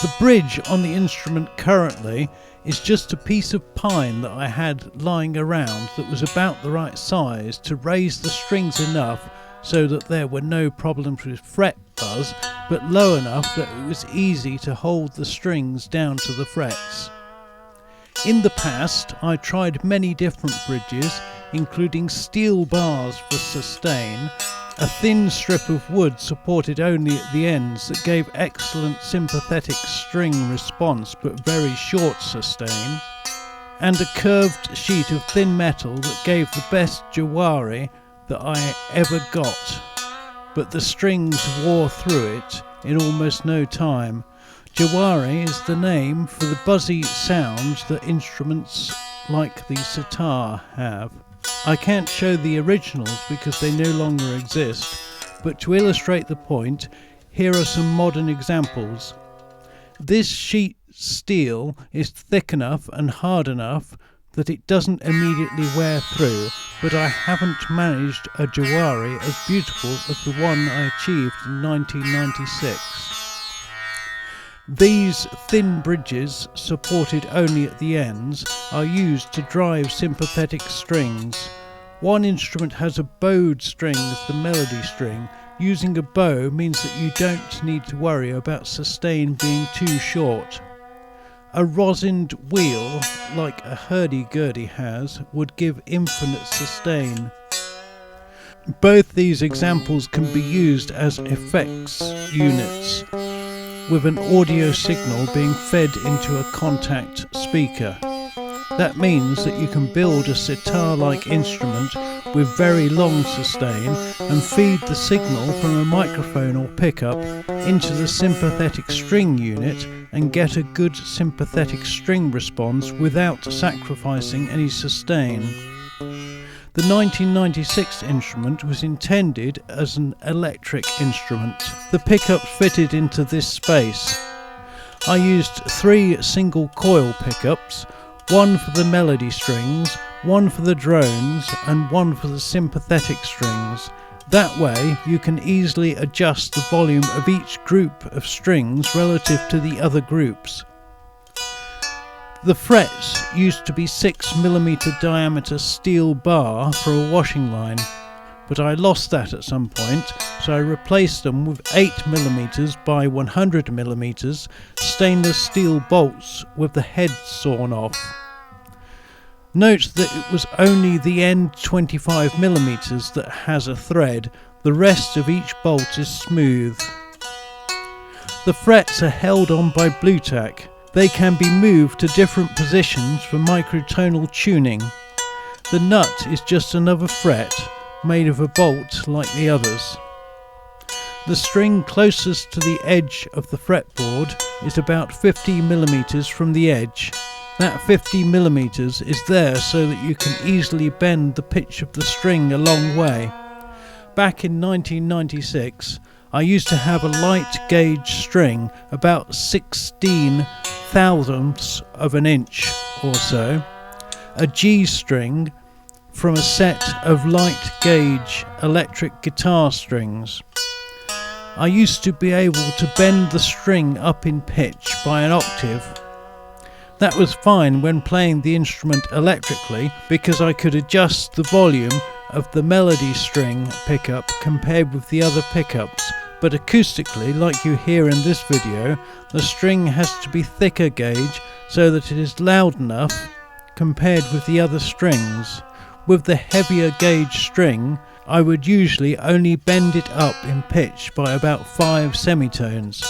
The bridge on the instrument currently is just a piece of pine that I had lying around that was about the right size to raise the strings enough so that there were no problems with fret buzz, but low enough that it was easy to hold the strings down to the frets. In the past, I tried many different bridges, including steel bars for sustain, a thin strip of wood supported only at the ends that gave excellent sympathetic string response but very short sustain, and a curved sheet of thin metal that gave the best Jawari that I ever got, but the strings wore through it in almost no time. Jawari is the name for the buzzy sounds that instruments like the sitar have. I can't show the originals because they no longer exist, but to illustrate the point, here are some modern examples. This sheet steel is thick enough and hard enough that it doesn't immediately wear through, but I haven't managed a Jawari as beautiful as the one I achieved in 1996. These thin bridges, supported only at the ends, are used to drive sympathetic strings. One instrument has a bowed string as the melody string. Using a bow means that you don't need to worry about sustain being too short. A rosined wheel, like a hurdy-gurdy has, would give infinite sustain. Both these examples can be used as effects units, with an audio signal being fed into a contact speaker. That means that you can build a sitar-like instrument with very long sustain and feed the signal from a microphone or pickup into the sympathetic string unit and get a good sympathetic string response without sacrificing any sustain. The 1996 instrument was intended as an electric instrument. The pickups fitted into this space. I used 3 single coil pickups, one for the melody strings, one for the drones, and one for the sympathetic strings. That way you can easily adjust the volume of each group of strings relative to the other groups. The frets used to be 6mm diameter steel bar for a washing line, but I lost that at some point, so I replaced them with 8mm by 100mm stainless steel bolts with the head sawn off. Note that it was only the end 25mm that has a thread, the rest of each bolt is smooth. The frets are held on by blue tack. They can be moved to different positions for microtonal tuning. The nut is just another fret, made of a bolt like the others. The string closest to the edge of the fretboard is about 50mm from the edge. That 50mm is there so that you can easily bend the pitch of the string a long way. Back in 1996, I used to have a light gauge string about 16 thousandths of an inch or so, a G string from a set of light gauge electric guitar strings. I used to be able to bend the string up in pitch by an octave. That was fine when playing the instrument electrically because I could adjust the volume of the melody string pickup compared with the other pickups. But acoustically, like you hear in this video, the string has to be thicker gauge so that it is loud enough compared with the other strings. With the heavier gauge string, I would usually only bend it up in pitch by about 5 semitones.